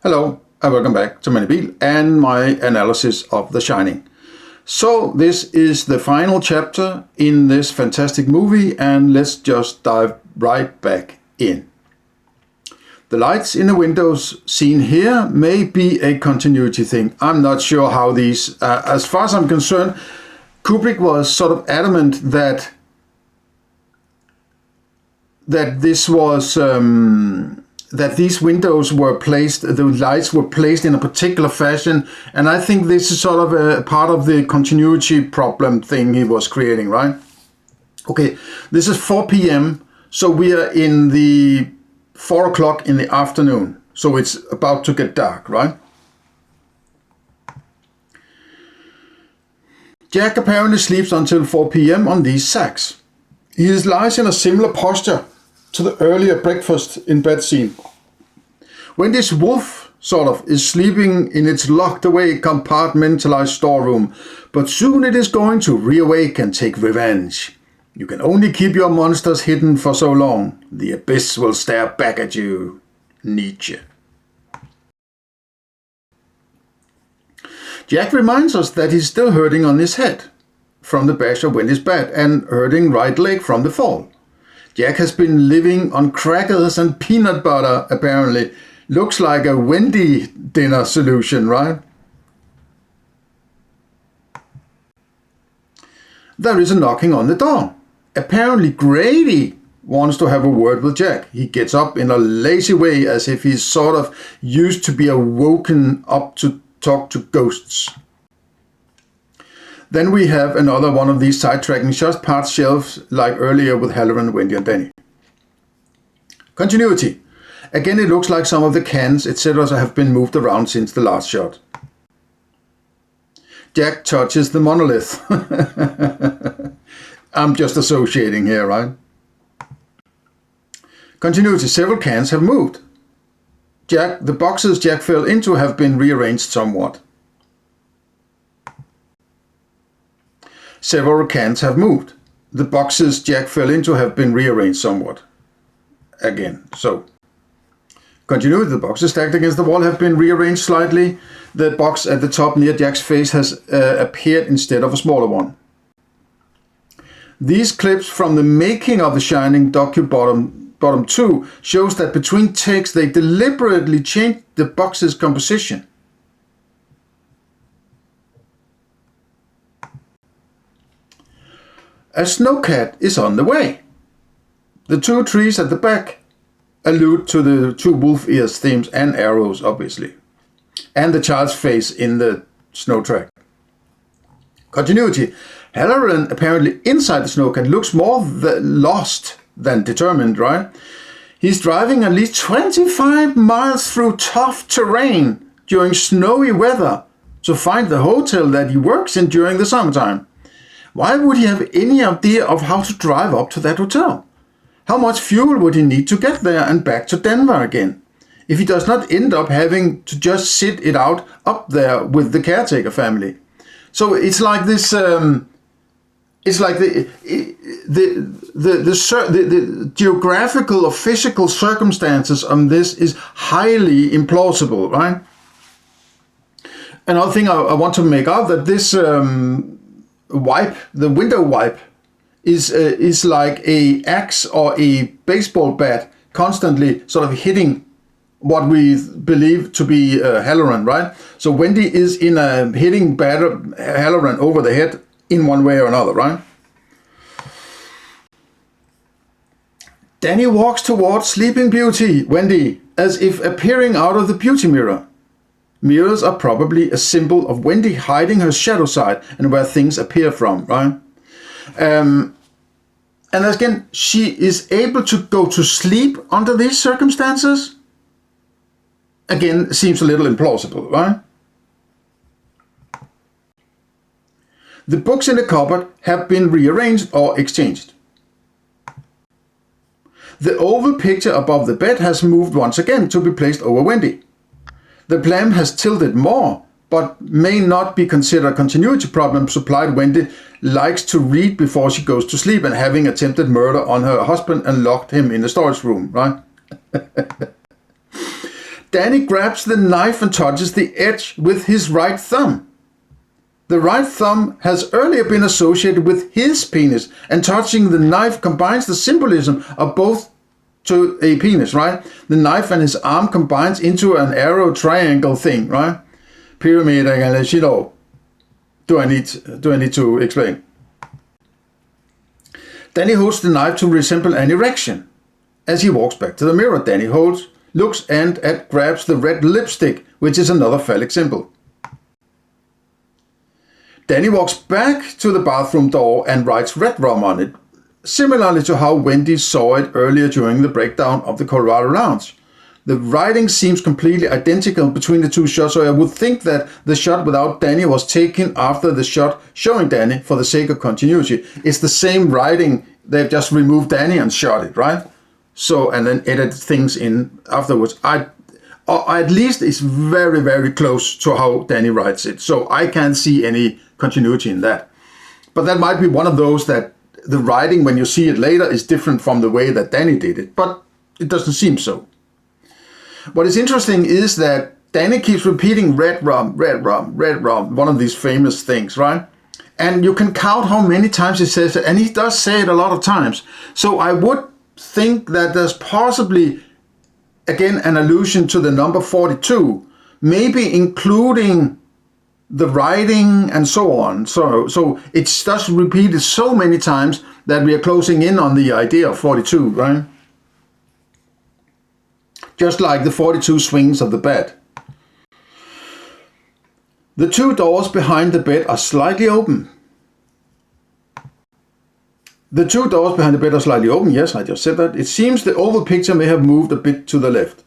Hello and welcome back to Manny and my analysis of The Shining. So this is the final chapter in this fantastic movie, and let's just dive right back in. The lights in the windows seen here may be a continuity thing. I'm not sure how these, as far as I'm concerned, Kubrick was sort of adamant that this was that these windows were placed, the lights were placed in a particular fashion, and I think this is sort of a part of the continuity problem thing he was creating, right? Okay, this is 4 p.m., so we are in the 4 o'clock in the afternoon, so it's about to get dark, right? Jack apparently sleeps until 4 p.m. on these sacks. He lies in a similar posture to the earlier breakfast in bed scene. Wendy's wolf, sort of, is sleeping in its locked away compartmentalized storeroom, but soon it is going to reawake and take revenge. You can only keep your monsters hidden for so long. The abyss will stare back at you. Nietzsche. Jack reminds us that he's still hurting on his head from the bash of Wendy's bat and hurting right leg from the fall. Jack has been living on crackers and peanut butter, apparently. Looks like a Wendy dinner solution, right? There is a knocking on the door. Apparently Grady wants to have a word with Jack. He gets up in a lazy way as if he's sort of used to be woken up to talk to ghosts. Then we have another one of these sidetracking shots, past shelves like earlier with Halloran, Wendy and Danny. Continuity. Again, it looks like some of the cans, etc. have been moved around since the last shot. Jack touches the monolith. I'm just associating here, right? Continuity. Several cans have moved. The boxes Jack fell into have been rearranged somewhat. Several cans have moved. The boxes Jack fell into have been rearranged somewhat. Again, so. Continuity. The boxes stacked against the wall have been rearranged slightly. The box at the top near Jack's face has appeared instead of a smaller one. These clips from the making of The Shining bottom 2 shows that between takes they deliberately changed the box's composition. A snowcat is on the way. The two trees at the back allude to the two wolf ears themes and arrows, obviously, and the child's face in the snow track. Continuity. Halloran, apparently inside the snowcat, looks more lost than determined, right? He's driving at least 25 miles through tough terrain during snowy weather to find the hotel that he works in during the summertime. Why would he have any idea of how to drive up to that hotel? How much fuel would he need to get there and back to Denver again, if he does not end up having to just sit it out up there with the caretaker family? So it's like this. It's like the geographical or physical circumstances on this is highly implausible, right? Another thing I want to make out that this wipe, the window wipe, is like a axe or a baseball bat constantly sort of hitting what we believe to be Halloran, right? So Wendy is in a hitting Halloran over the head in one way or another, right? Danny walks towards Sleeping Beauty, Wendy, as if appearing out of the beauty mirror. Mirrors are probably a symbol of Wendy hiding her shadow side and where things appear from, right? And again, she is able to go to sleep under these circumstances. Again, seems a little implausible, right? The books in the cupboard have been rearranged or exchanged. The oval picture above the bed has moved once again to be placed over Wendy. The plan has tilted more, but may not be considered a continuity problem, supplied Wendy likes to read before she goes to sleep and having attempted murder on her husband and locked him in the storage room, right? Danny grabs the knife and touches the edge with his right thumb. The right thumb has earlier been associated with his penis, and touching the knife combines the symbolism of both to a penis, right? The knife and his arm combines into an arrow triangle thing, right? Pyramid, you know. Do I need to explain? Danny holds the knife to resemble an erection. As he walks back to the mirror, Danny looks and grabs the red lipstick, which is another phallic symbol. Danny walks back to the bathroom door and writes red rum on it, similarly to how Wendy saw it earlier during the breakdown of the Colorado Lounge. The writing seems completely identical between the two shots, so I would think that the shot without Danny was taken after the shot showing Danny for the sake of continuity. It's the same writing, they've just removed Danny and shot it, right? So, and then edited things in afterwards. At least it's very, very close to how Danny writes it, so I can't see any continuity in that. But that might be one of those that the writing, when you see it later, is different from the way that Danny did it, but it doesn't seem so. What is interesting is that Danny keeps repeating red rum, red rum, red rum, one of these famous things, right? And you can count how many times he says it, and he does say it a lot of times. So I would think that there's possibly, again, an allusion to the number 42, maybe including the writing and so on. So it's just repeated so many times that we are closing in on the idea of 42, right? Just like the 42 swings of the bed. The two doors behind the bed are slightly open. The two doors behind the bed are slightly open, yes, I just said that. It seems the oval picture may have moved a bit to the left.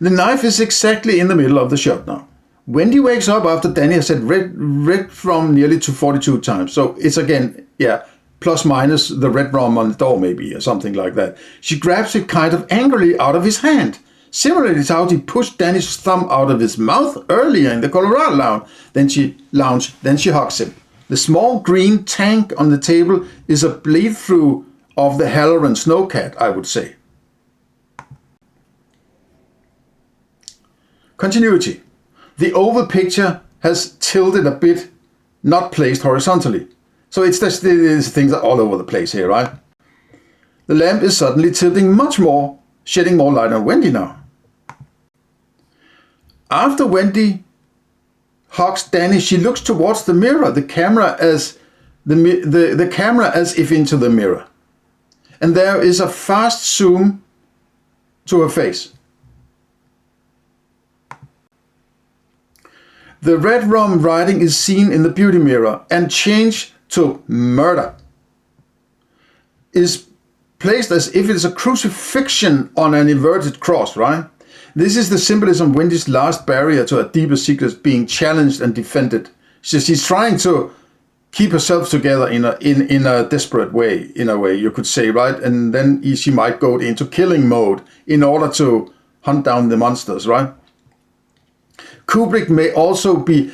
The knife is exactly in the middle of the shot now. Wendy wakes up after Danny has said red from nearly to 42 times. So it's again, yeah, plus minus the red rum on the door maybe, or something like that. She grabs it kind of angrily out of his hand. Similarly to how he pushed Danny's thumb out of his mouth earlier in the Colorado Lounge. Then she hugs him. The small green tank on the table is a bleed-through of the Halloran snowcat, I would say. Continuity. The oval picture has tilted a bit, not placed horizontally. So it's just these things are all over the place here, right? The lamp is suddenly tilting much more, shedding more light on Wendy now. After Wendy hugs Danny, she looks towards the mirror, the camera as if into the mirror. And there is a fast zoom to her face. The red rum writing is seen in the beauty mirror, and change to murder is placed as if it is a crucifixion on an inverted cross, right? This is the symbolism of Wendy's last barrier to her deepest secrets being challenged and defended. She's trying to keep herself together in a desperate way, in a way you could say, right? And then she might go into killing mode in order to hunt down the monsters, right? Kubrick may also be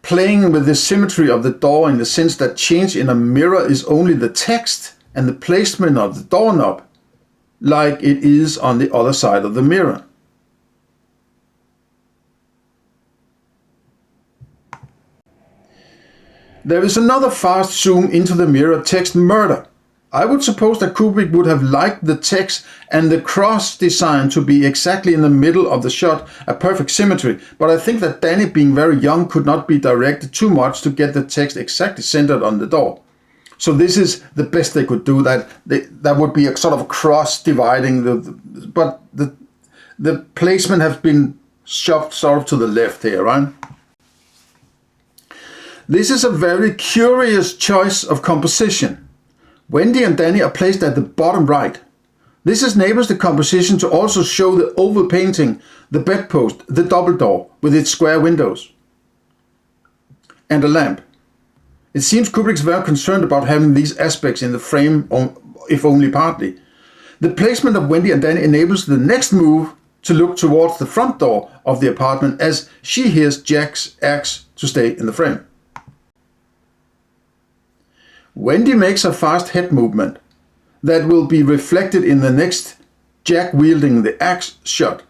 playing with the symmetry of the door in the sense that change in a mirror is only the text and the placement of the doorknob, like it is on the other side of the mirror. There is another fast zoom into the mirror text murder. I would suppose that Kubrick would have liked the text and the cross design to be exactly in the middle of the shot, a perfect symmetry, but I think that Danny, being very young, could not be directed too much to get the text exactly centered on the door. So this is the best they could do, that would be a sort of cross dividing, but the placement has been shoved sort of to the left here, right? This is a very curious choice of composition. Wendy and Danny are placed at the bottom right. This enables the composition to also show the oval painting, the bedpost, the double door with its square windows, and a lamp. It seems Kubrick's very concerned about having these aspects in the frame, if only partly. The placement of Wendy and Danny enables the next move to look towards the front door of the apartment as she hears Jack's axe to stay in the frame. Wendy makes a fast head movement that will be reflected in the next Jack wielding the axe shot.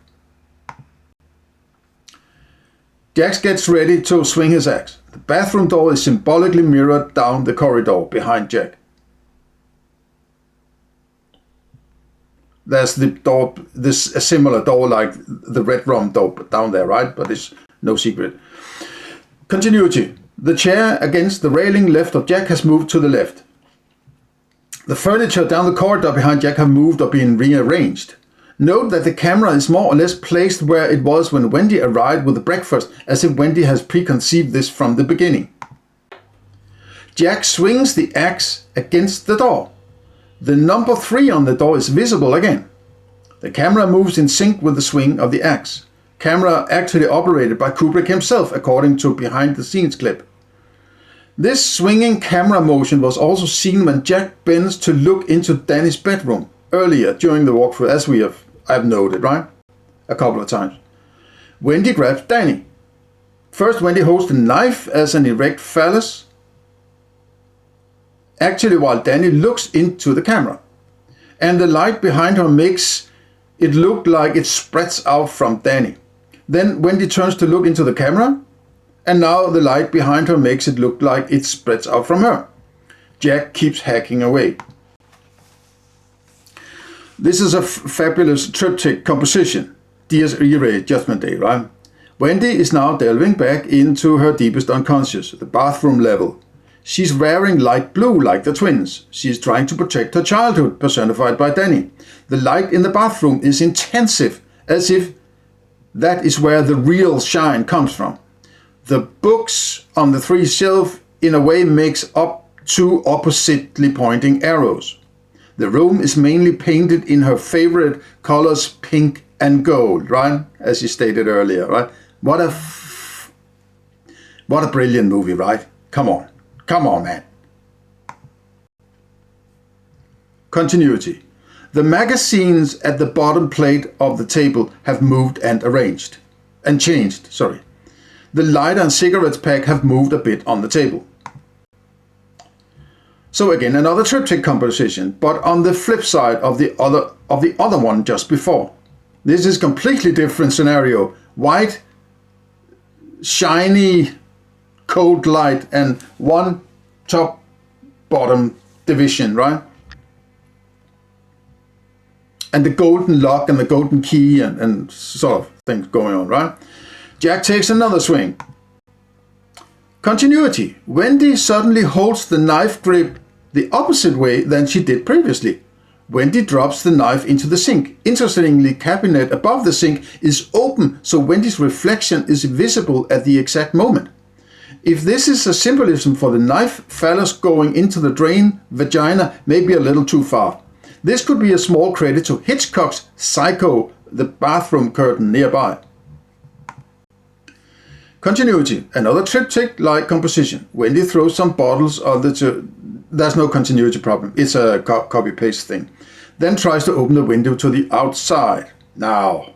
Jack gets ready to swing his axe. The bathroom door is symbolically mirrored down the corridor behind Jack. There's the door, a similar door like the red room door down there, right? But it's no secret. Continuity. The chair against the railing left of Jack has moved to the left. The furniture down the corridor behind Jack have moved or been rearranged. Note that the camera is more or less placed where it was when Wendy arrived with the breakfast, as if Wendy has preconceived this from the beginning. Jack swings the axe against the door. The number 3 on the door is visible again. The camera moves in sync with the swing of the axe. Camera actually operated by Kubrick himself, according to behind the scenes clip. This swinging camera motion was also seen when Jack bends to look into Danny's bedroom earlier during the walkthrough, as I've noted, right? A couple of times. Wendy grabs Danny. First, Wendy holds the knife as an erect phallus, actually while Danny looks into the camera. And the light behind her makes it look like it spreads out from Danny. Then Wendy turns to look into the camera, and now the light behind her makes it look like it spreads out from her. Jack keeps hacking away. This is a fabulous triptych composition. Dies Irae, Judgment Day, right? Wendy is now delving back into her deepest unconscious, the bathroom level. She's wearing light blue like the twins. She's trying to protect her childhood, personified by Danny. The light in the bathroom is intensive, as if that is where the real shine comes from. The books on the 3 shelf in a way makes up 2 oppositely pointing arrows. The room is mainly painted in her favorite colors, pink and gold, right? As you stated earlier, right? What a brilliant movie, right? Come on, man. Continuity. The magazines at the bottom plate of the table have moved and changed. The lighter and cigarettes pack have moved a bit on the table. So again, another triptych composition, but on the flip side of the other one just before. This is completely different scenario. White, shiny, cold light, and one top bottom division, right? And the golden lock and the golden key and sort of things going on, right? Jack takes another swing. Continuity. Wendy suddenly holds the knife grip the opposite way than she did previously. Wendy drops the knife into the sink. Interestingly, cabinet above the sink is open, so Wendy's reflection is visible at the exact moment. If this is a symbolism for the knife phallus going into the drain vagina, may be a little too far. This could be a small credit to Hitchcock's Psycho, the bathroom curtain nearby. Continuity. Another triptych-like composition. Wendy throws some bottles on the there's no continuity problem. It's a copy-paste thing. Then tries to open the window to the outside. Now.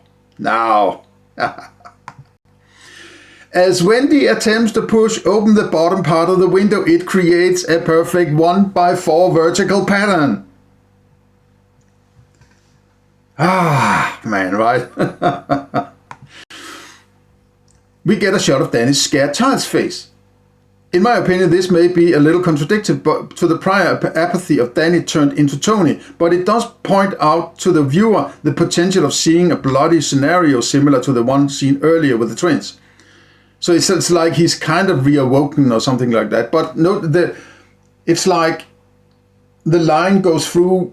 As Wendy attempts to push open the bottom part of the window, it creates a perfect 1x4 vertical pattern. Man, right? We get a shot of Danny's scared child's face. In my opinion, this may be a little contradictory to the prior apathy of Danny turned into Tony, but it does point out to the viewer the potential of seeing a bloody scenario similar to the one seen earlier with the twins. So it's like he's kind of reawoken or something like that. But note that it's like the line goes through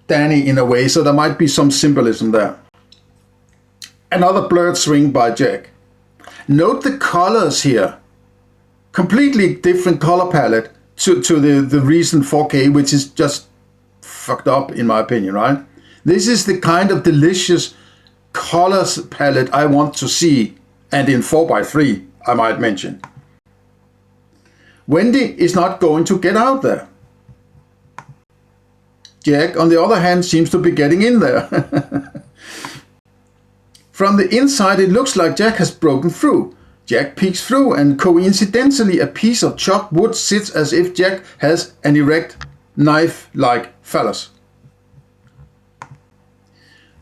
Danny in a way, so there might be some symbolism there. Another blurred swing by Jack. Note the colors here. Completely different color palette to the recent 4K, which is just fucked up in my opinion, right? This is the kind of delicious colors palette I want to see, and in 4x3, I might mention. Wendy is not going to get out there. Jack, on the other hand, seems to be getting in there. From the inside, it looks like Jack has broken through. Jack peeks through, and coincidentally a piece of chopped wood sits as if Jack has an erect knife-like phallus.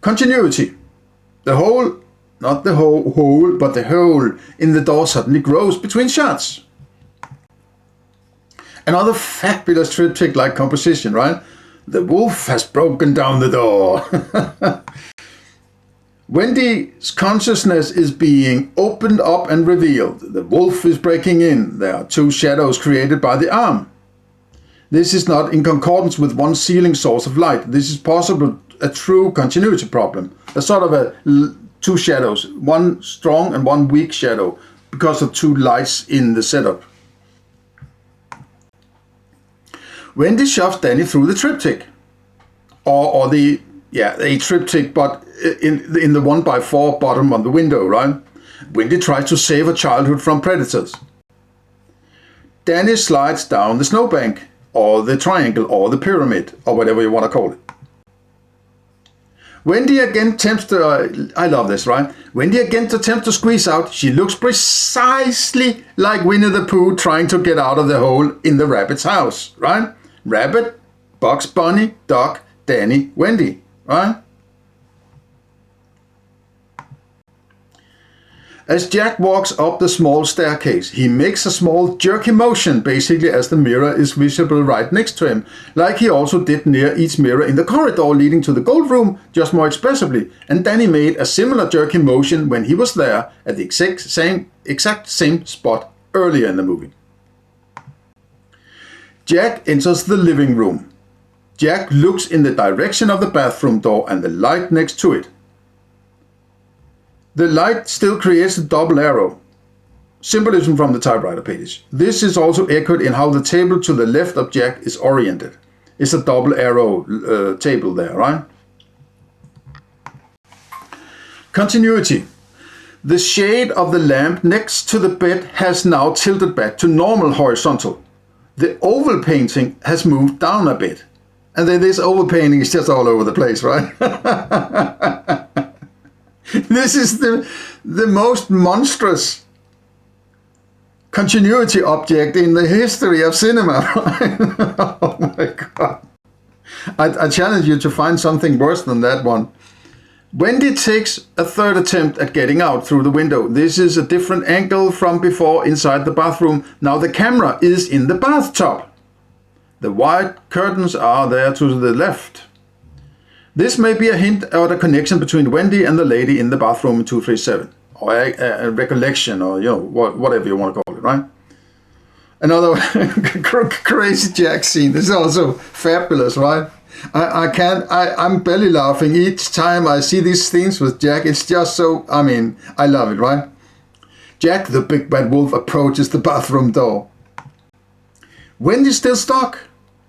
Continuity. The hole, not the hole, but the hole in the door suddenly grows between shots. Another fabulous triptych-like composition, right? The wolf has broken down the door. Wendy's consciousness is being opened up and revealed. The wolf is breaking in. There are two shadows created by the arm. This is not in concordance with one ceiling source of light. This is possible a true continuity problem. A sort of two shadows, one strong and one weak shadow, because of two lights in the setup. Wendy shoves Danny through the triptych, or a triptych, but in the 1x4 bottom on the window, right? Wendy tries to save her childhood from predators. Danny slides down the snowbank, or the triangle, or the pyramid, or whatever you want to call it. Wendy again attempts to, I love this, right? Wendy again attempts to squeeze out. She looks precisely like Winnie the Pooh trying to get out of the hole in the rabbit's house, right? Rabbit, Bugs Bunny, Duck, Danny, Wendy, right? As Jack walks up the small staircase, he makes a small jerky motion, basically as the mirror is visible right next to him, like he also did near each mirror in the corridor leading to the gold room, just more expressively. And Danny made a similar jerky motion when he was there at the exact same spot earlier in the movie. Jack enters the living room. Jack looks in the direction of the bathroom door and the light next to it. The light still creates a double arrow, symbolism from the typewriter page. This is also echoed in how the table to the left of Jack is oriented. It's a double arrow table there, right? Continuity. The shade of the lamp next to the bed has now tilted back to normal horizontal. The oval painting has moved down a bit. And then this oval painting is just all over the place, right? This is the most monstrous continuity object in the history of cinema. Oh my God. I challenge you to find something worse than that one. Wendy takes a third attempt at getting out through the window. This is a different angle from before inside the bathroom. Now the camera is in the bathtub. The white curtains are there to the left. This may be a hint or a connection between Wendy and the lady in the bathroom in 237, or a recollection, or whatever you want to call it, right? Another crazy Jack scene. This is also fabulous, right? I'm belly laughing each time I see these scenes with Jack. It's just so, I love it, right? Jack, the big bad wolf, approaches the bathroom door. Wendy's still stuck.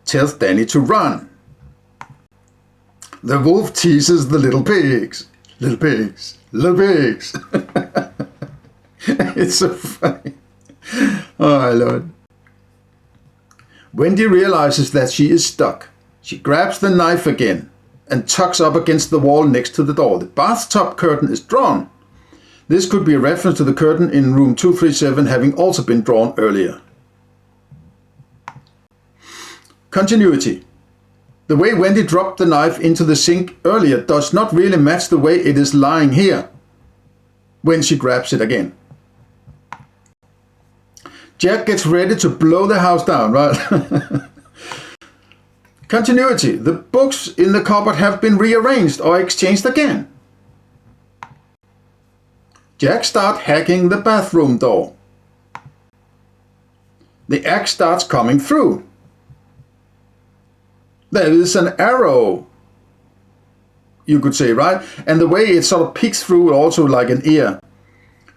Tells Danny to run. The wolf teases the little pigs. Little pigs. Little pigs. It's so funny. Oh, my Lord. Wendy realizes that she is stuck. She grabs the knife again and tucks up against the wall next to the door. The bathtub curtain is drawn. This could be a reference to the curtain in room 237 having also been drawn earlier. Continuity. The way Wendy dropped the knife into the sink earlier does not really match the way it is lying here when she grabs it again. Jack gets ready to blow the house down, right? Continuity. The books in the cupboard have been rearranged or exchanged again. Jack starts hacking the bathroom door. The axe starts coming through. There is an arrow, you could say, right? And the way it sort of peeks through also like an ear.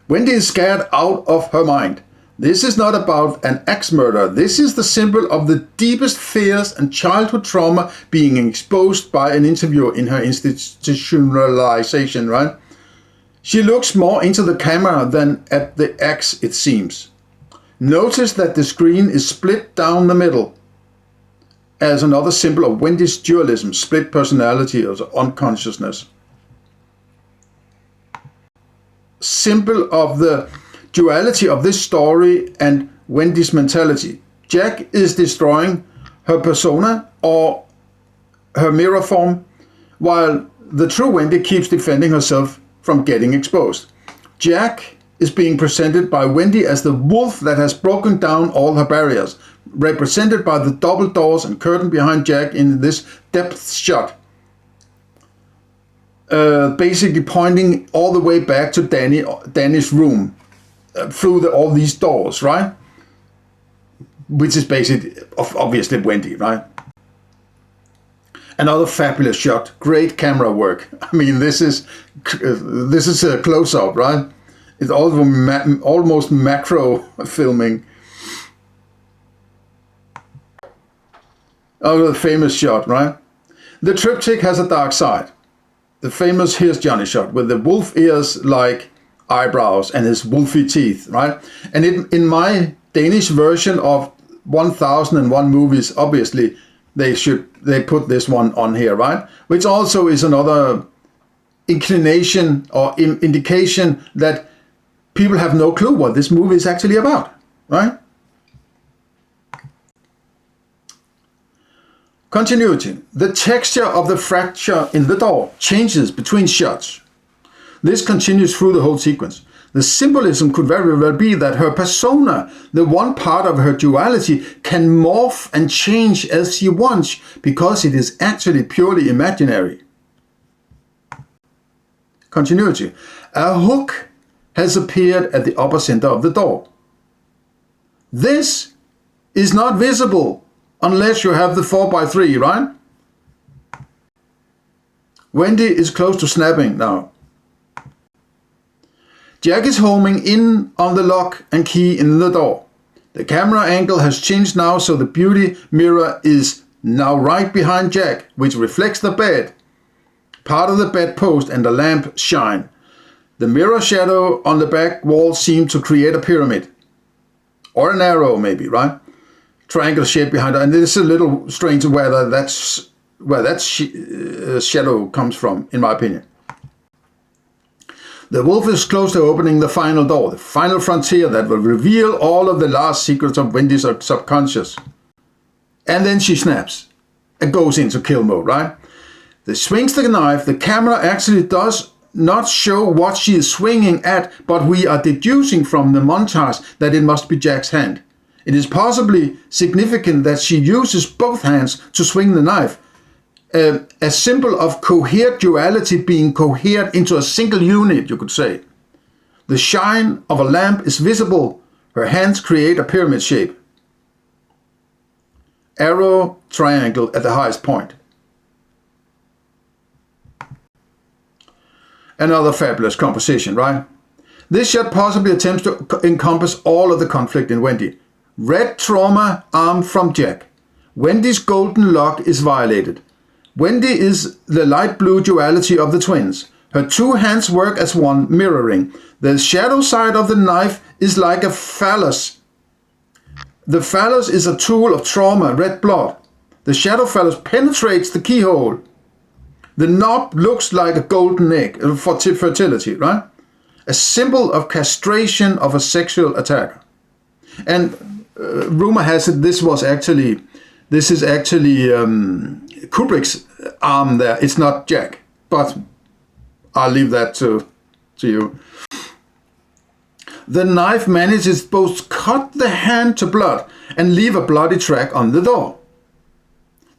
Wendy is scared out of her mind. This is not about an axe murder. This is the symbol of the deepest fears and childhood trauma being exposed by an interviewer in her institutionalization, right? She looks more into the camera than at the axe, it seems. Notice that the screen is split down the middle, as another symbol of Wendy's dualism, split personality, or unconsciousness. Symbol of the duality of this story and Wendy's mentality. Jack is destroying her persona or her mirror form, while the true Wendy keeps defending herself from getting exposed. Jack is being presented by Wendy as the wolf that has broken down all her barriers, represented by the double doors and curtain behind Jack in this depth shot. Basically pointing all the way back to Danny's room through all these doors, right? Which is basically, obviously, Wendy, right? Another fabulous shot, great camera work. I mean, this is a close-up, right? It's almost macro filming. Oh, the famous shot, right? The triptych has a dark side. The famous Here's Johnny shot with the wolf ears like eyebrows and his wolfy teeth, right? And in my Danish version of 1001 movies, obviously, they put this one on here, right? Which also is another inclination or indication that people have no clue what this movie is actually about, right? Continuity. The texture of the fracture in the door changes between shots. This continues through the whole sequence. The symbolism could very well be that her persona, the one part of her duality, can morph and change as she wants because it is actually purely imaginary. Continuity. A hook has appeared at the upper center of the door. This is not visible unless you have the 4x3, right? Wendy is close to snapping now. Jack is homing in on the lock and key in the door. The camera angle has changed now, so the beauty mirror is now right behind Jack, which reflects the bed. Part of the bedpost and the lamp shine. The mirror shadow on the back wall seemed to create a pyramid. Or an arrow maybe, right? Triangle shape behind her. And this is a little strange where that shadow comes from, in my opinion. The wolf is close to opening the final door, the final frontier that will reveal all of the last secrets of Wendy's subconscious. And then she snaps and goes into kill mode, right? She swings the knife. The camera actually does not show what she is swinging at, but we are deducing from the montage that it must be Jack's hand. It is possibly significant that she uses both hands to swing the knife. A symbol of coherent duality being cohered into a single unit, you could say. The shine of a lamp is visible. Her hands create a pyramid shape. Arrow, triangle at the highest point. Another fabulous composition, right? This shot possibly attempts to encompass all of the conflict in Wendy. Red trauma arm from Jack. Wendy's golden lock is violated. Wendy is the light blue duality of the twins. Her two hands work as one, mirroring. The shadow side of the knife is like a phallus. The phallus is a tool of trauma, red blood. The shadow phallus penetrates the keyhole. The knob looks like a golden egg for fertility, right? A symbol of castration of a sexual attacker. And rumor has it this is actually Kubrick's arm there. It's not Jack, but I'll leave that to you. The knife manages both to cut the hand to blood and leave a bloody track on the door.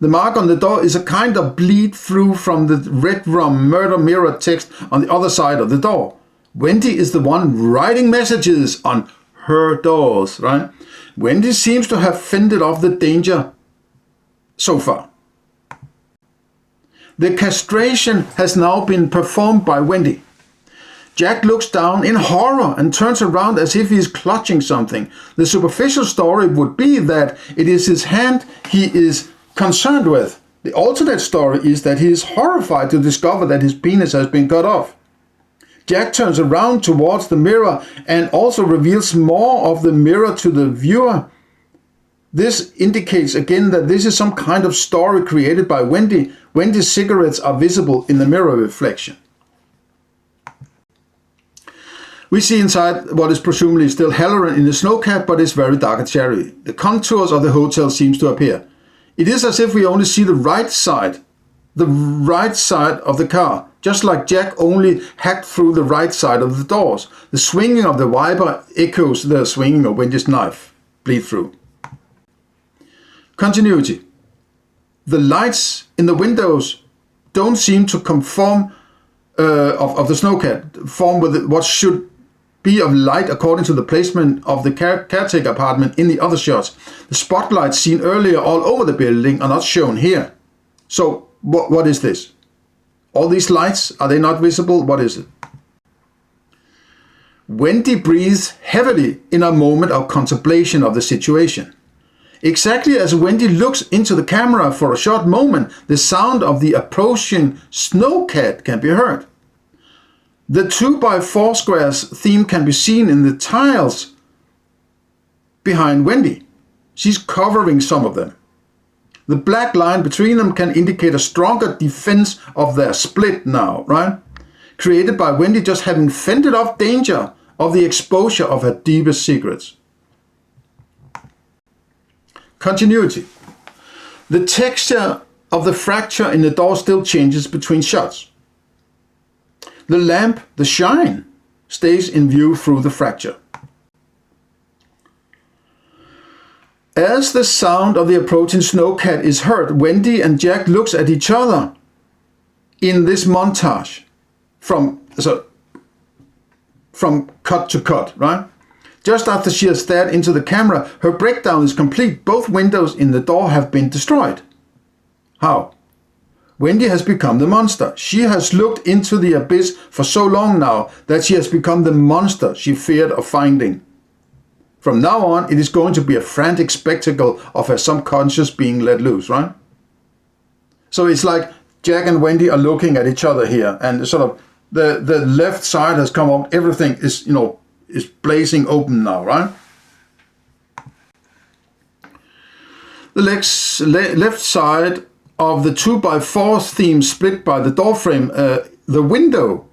The mark on the door is a kind of bleed through from the red rum murder mirror text on the other side of the door. Wendy is the one writing messages on her doors, right? Wendy seems to have fended off the danger so far. The castration has now been performed by Wendy. Jack looks down in horror and turns around as if he is clutching something. The superficial story would be that it is his hand he is concerned with. The alternate story is that he is horrified to discover that his penis has been cut off. Jack turns around towards the mirror and also reveals more of the mirror to the viewer. This indicates again that this is some kind of story created by Wendy. Wendy's cigarettes are visible in the mirror reflection. We see inside what is presumably still Halloran in the snowcap, but is very dark and shadowy. The contours of the hotel seems to appear. It is as if we only see the right side the right side of the car, just like Jack only hacked through the right side of the doors. The swinging of the wiper echoes the swinging of Wendy's knife bleed through. Continuity. The lights in the windows don't seem to conform of the snowcat, form with what should be of light according to the placement of the caretaker apartment in the other shots. The spotlights seen earlier all over the building are not shown here. So what is this? All these lights, are they not visible? What is it? Wendy breathes heavily in a moment of contemplation of the situation. Exactly as Wendy looks into the camera for a short moment, the sound of the approaching snowcat can be heard. The 2x4 squares theme can be seen in the tiles behind Wendy. She's covering some of them. The black line between them can indicate a stronger defense of their split now, right? Created by Wendy just having fended off danger of the exposure of her deepest secrets. Continuity. The texture of the fracture in the door still changes between shots. The lamp, the shine, stays in view through the fracture. As the sound of the approaching snowcat is heard, Wendy and Jack looks at each other in this montage from cut to cut, right? Just after she has stared into the camera, her breakdown is complete. Both windows in the door have been destroyed. How? Wendy has become the monster. She has looked into the abyss for so long now that she has become the monster she feared of finding. From now on, it is going to be a frantic spectacle of her subconscious being let loose, right? So it's like Jack and Wendy are looking at each other here, and sort of the left side has come up. Everything is, is blazing open now, right? The left side of the 2x4 theme split by the door frame, the window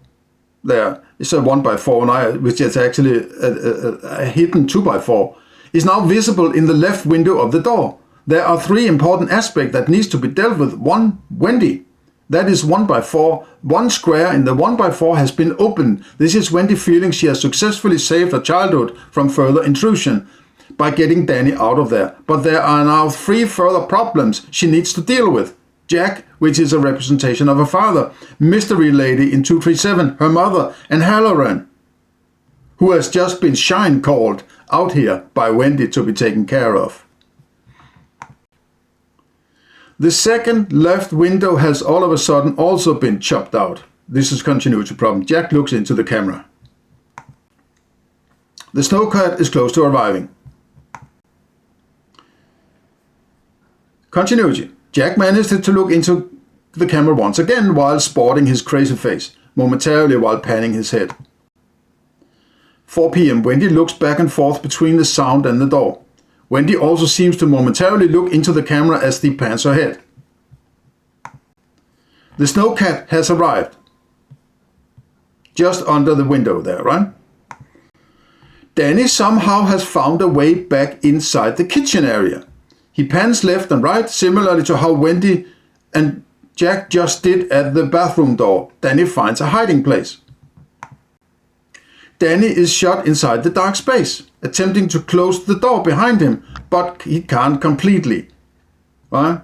there is a 1x4, which is actually a hidden 2x4, is now visible in the left window of the door. There are three important aspects that needs to be dealt with. One, Wendy. That is 1x4. One square in the 1x4 has been opened. This is Wendy feeling she has successfully saved her childhood from further intrusion by getting Danny out of there. But there are now three further problems she needs to deal with. Jack, which is a representation of her father, Mystery Lady in 237, her mother, and Halloran, who has just been shine called out here by Wendy to be taken care of. The second left window has all of a sudden also been chopped out. This is continuity problem. Jack looks into the camera. The snowcat is close to arriving. Continuity. Jack managed to look into the camera once again while sporting his crazy face, momentarily while panning his head. 4 p.m. Wendy looks back and forth between the sound and the door. Wendy also seems to momentarily look into the camera as she pans her head. The snowcat has arrived. Just under the window there, right? Danny somehow has found a way back inside the kitchen area. He pans left and right, similarly to how Wendy and Jack just did at the bathroom door. Danny finds a hiding place. Danny is shut inside the dark space, attempting to close the door behind him, but he can't completely. Right?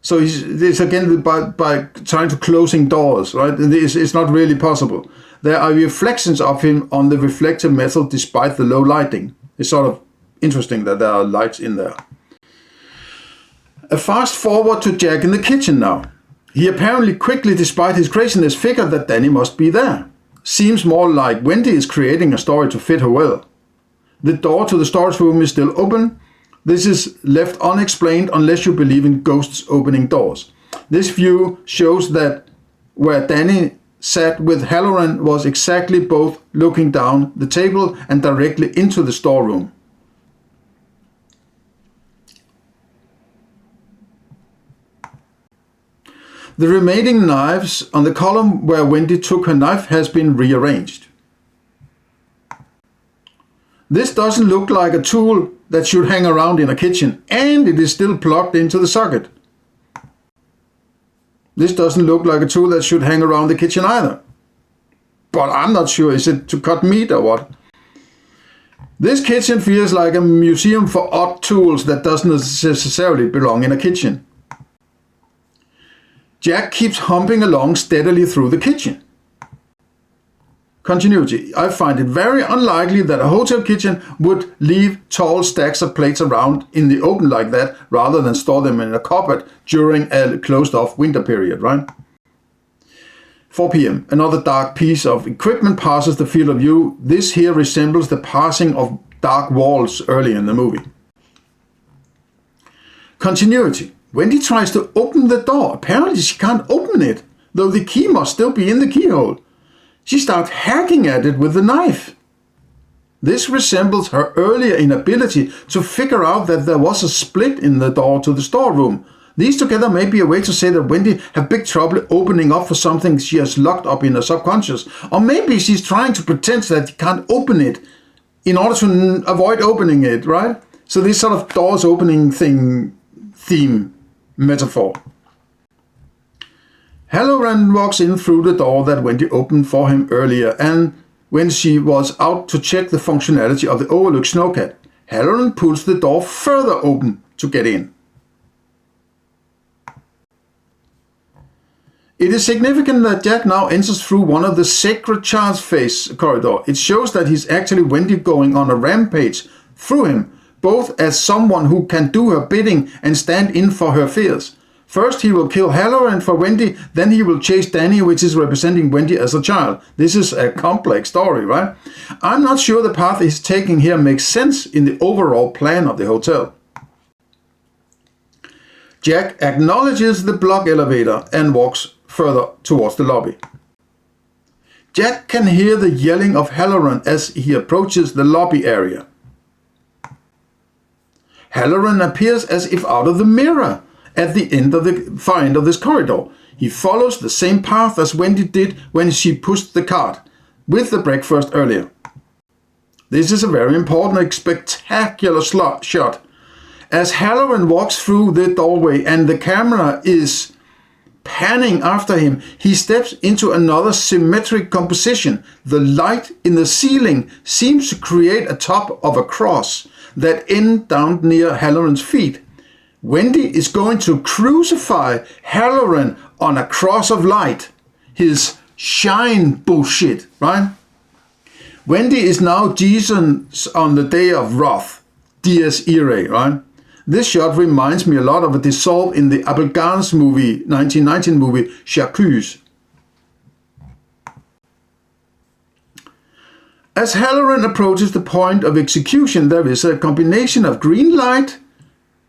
So it's again by trying to closing doors, right? It's not really possible. There are reflections of him on the reflective metal despite the low lighting. It's sort of interesting that there are lights in there. A fast forward to Jack in the kitchen now. He apparently quickly, despite his craziness, figured that Danny must be there. Seems more like Wendy is creating a story to fit her well. The door to the storage room is still open. This is left unexplained unless you believe in ghosts opening doors. This view shows that where Danny sat with Halloran was exactly both looking down the table and directly into the storeroom. The remaining knives on the column where Wendy took her knife has been rearranged. This doesn't look like a tool that should hang around in a kitchen, and it is still plugged into the socket. This doesn't look like a tool that should hang around the kitchen either. But I'm not sure, is it to cut meat or what? This kitchen feels like a museum for odd tools that doesn't necessarily belong in a kitchen. Jack keeps humping along steadily through the kitchen. Continuity. I find it very unlikely that a hotel kitchen would leave tall stacks of plates around in the open like that rather than store them in a cupboard during a closed-off winter period, right? 4 p.m. Another dark piece of equipment passes the field of view. This here resembles the passing of dark walls early in the movie. Continuity. Wendy tries to open the door. Apparently she can't open it, though the key must still be in the keyhole. She starts hacking at it with the knife. This resembles her earlier inability to figure out that there was a split in the door to the storeroom. These together may be a way to say that Wendy had big trouble opening up for something she has locked up in her subconscious. Or maybe she's trying to pretend that she can't open it in order to avoid opening it, right? So this sort of doors opening theme metaphor. Halloran walks in through the door that Wendy opened for him earlier, and when she was out to check the functionality of the overlooked snowcat, Halloran pulls the door further open to get in. It is significant that Jack now enters through one of the sacred child's face corridor. It shows that he's actually Wendy going on a rampage through him, both as someone who can do her bidding and stand in for her fears. First he will kill Halloran for Wendy, then he will chase Danny, which is representing Wendy as a child. This is a complex story, right? I'm not sure the path he's taking here makes sense in the overall plan of the hotel. Jack acknowledges the block elevator and walks further towards the lobby. Jack can hear the yelling of Halloran as he approaches the lobby area. Halloran appears as if out of the mirror at the far end of this corridor. He follows the same path as Wendy did when she pushed the cart with the breakfast earlier. This is a very important, spectacular shot. As Halloran walks through the doorway and the camera is panning after him, he steps into another symmetric composition. The light in the ceiling seems to create a top of a cross that ends down near Halloran's feet. Wendy is going to crucify Halloran on a cross of light. His shine bullshit, right? Wendy is now Jesus on the day of wrath. Dies Irae, right? This shot reminds me a lot of a dissolve in the Abel Gance movie, 1919 movie, J'accuse. As Halloran approaches the point of execution, there is a combination of green light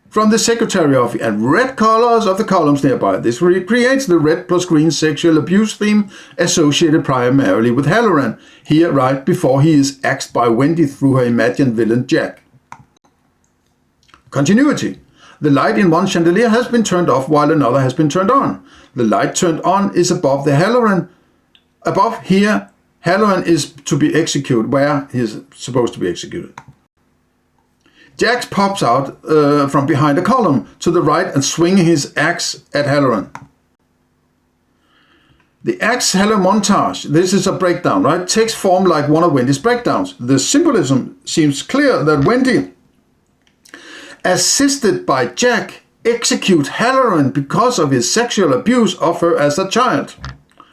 from the secretary office and red colors of the columns nearby. This recreates the red plus green sexual abuse theme associated primarily with Halloran, here right before he is axed by Wendy through her imagined villain Jack. Continuity. The light in one chandelier has been turned off while another has been turned on. The light turned on is above the Halloran. Above here, Halloran is to be executed, where he is supposed to be executed. Jax pops out from behind a column to the right and swinging his axe at Halloran. The axe Halloran montage, this is a breakdown, right? Takes form like one of Wendy's breakdowns. The symbolism seems clear that Wendy, assisted by Jack, executes Halloran because of his sexual abuse of her as a child,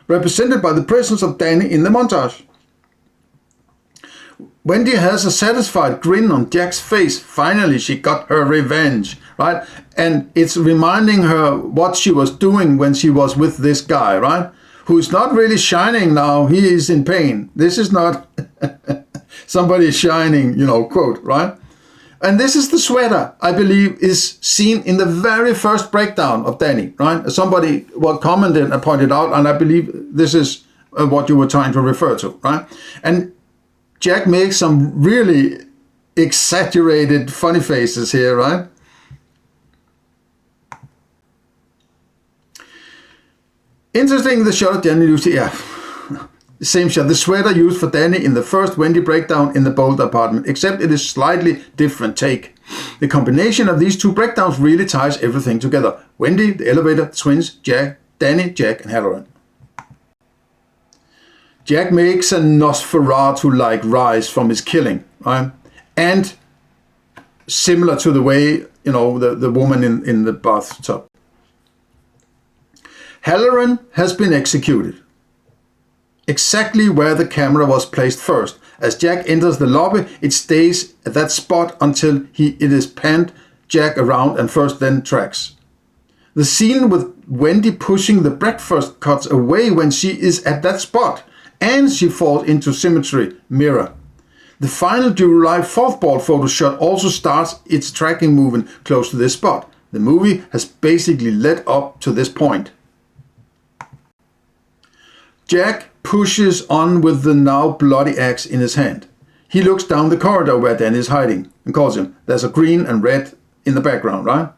represented by the presence of Danny in the montage. Wendy has a satisfied grin on Jack's face. Finally, she got her revenge, right? And it's reminding her what she was doing when she was with this guy, right? Who's not really shining now. He is in pain. This is not somebody shining, quote, right? And this is the sweater, I believe, is seen in the very first breakdown of Danny, right? Somebody commented and pointed out, and I believe this is what you were trying to refer to, right? And Jack makes some really exaggerated funny faces here, right? Interesting, the shot of Danny Lucy, yeah. Same shot, the sweater used for Danny in the first Wendy breakdown in the Boulder apartment, except it is slightly different take. The combination of these two breakdowns really ties everything together. Wendy, the elevator, twins, Jack, Danny, Jack, and Halloran. Jack makes a Nosferatu-like rise from his killing, right? And similar to the way, you know, the woman in the bathtub. Halloran has been executed. Exactly where the camera was placed first. As Jack enters the lobby, it stays at that spot until it is panned Jack around and first then tracks. The scene with Wendy pushing the breakfast cuts away when she is at that spot, and she falls into symmetry mirror. The final July 4th ball photo shot also starts its tracking movement close to this spot. The movie has basically led up to this point. Jack pushes on with the now bloody axe in his hand. He looks down the corridor where Danny is hiding and calls him. There's a green and red in the background, right?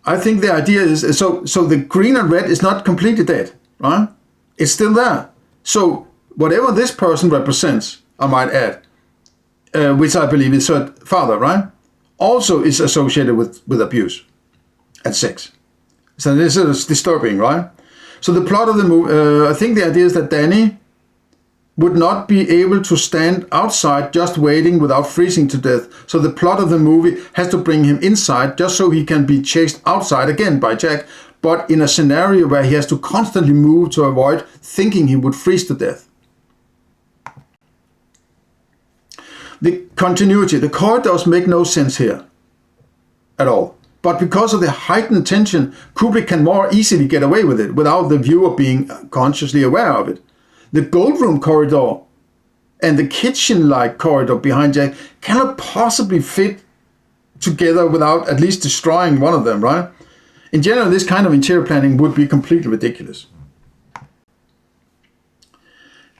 I think the idea is, so the green and red is not completely dead, right? It's still there. So whatever this person represents, I might add, which I believe is her father, right? Also is associated with abuse and sex. So this is disturbing, right? So the plot of the movie, I think the idea is that Danny would not be able to stand outside just waiting without freezing to death. So the plot of the movie has to bring him inside just so he can be chased outside again by Jack, but in a scenario where he has to constantly move to avoid thinking he would freeze to death. The continuity, the corridors make no sense here at all. But because of the heightened tension, Kubrick can more easily get away with it without the viewer being consciously aware of it. The gold room corridor and the kitchen-like corridor behind Jack cannot possibly fit together without at least destroying one of them, right? In general, this kind of interior planning would be completely ridiculous.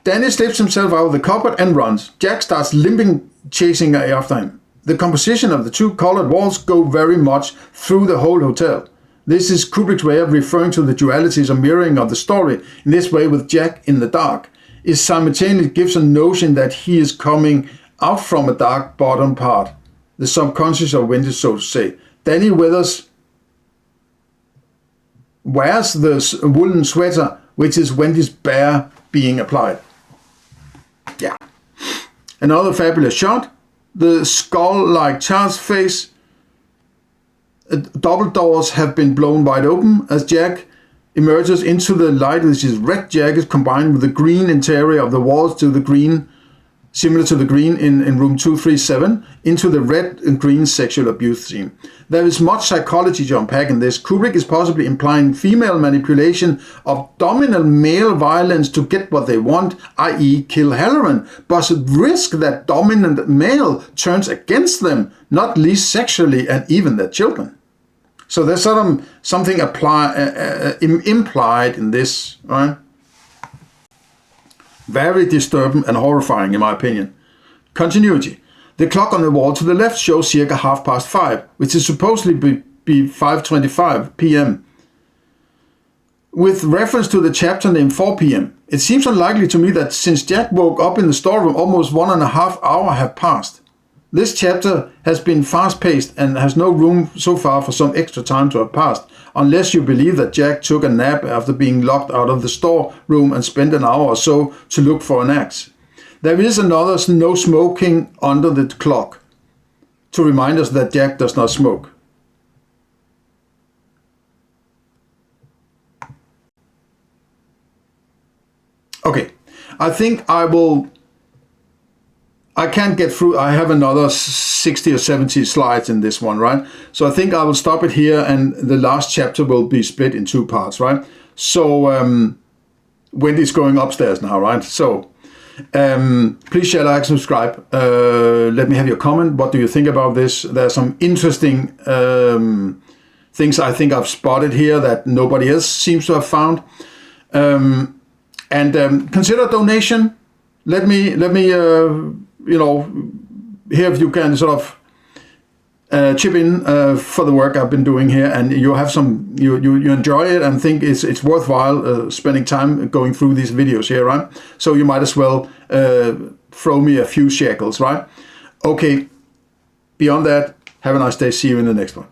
Danny slips himself out of the cupboard and runs. Jack starts limping, chasing after him. The composition of the two colored walls go very much through the whole hotel. This is Kubrick's way of referring to the dualities or mirroring of the story. In this way, with Jack in the dark, it simultaneously gives a notion that he is coming out from a dark bottom part, the subconscious of Wendy, so to say. Danny wears the woolen sweater, which is Wendy's bear being applied. Yeah. Another fabulous shot. The skull-like child's face. Double doors have been blown wide open as Jack emerges into the light with his red jacket combined with the green interior of the walls to the green, similar to the green in room 237, into the red and green sexual abuse scene. There is much psychology to unpack in this. Kubrick is possibly implying female manipulation of dominant male violence to get what they want, i.e. kill Halloran, but risk that dominant male turns against them, not least sexually and even their children. So there's something implied in this, right? Very disturbing and horrifying, in my opinion. Continuity. The clock on the wall to the left shows circa 5:30, which is supposedly be 5:25 p.m. with reference to the chapter named 4 p.m. It seems unlikely to me that since Jack woke up in the storeroom, almost 1.5 hours have passed. This chapter has been fast-paced and has no room so far for some extra time to have passed, unless you believe that Jack took a nap after being locked out of the storeroom and spent an hour or so to look for an axe. There is another no smoking under the clock to remind us that Jack does not smoke. Okay, I think I can't get through. I have another 60 or 70 slides in this one, right? So I think I will stop it here, and the last chapter will be split in 2 parts, right? So Wendy's going upstairs now, right? So please share, like, subscribe. Let me have your comment. What do you think about this? There are some interesting things I think I've spotted here that nobody else seems to have found. Consider donation. Let me here if you can sort of chip in for the work I've been doing here, and you have you enjoy it and think it's worthwhile spending time going through these videos here, right? So you might as well throw me a few shekels, right? Okay. Beyond that, have a nice day. See you in the next one.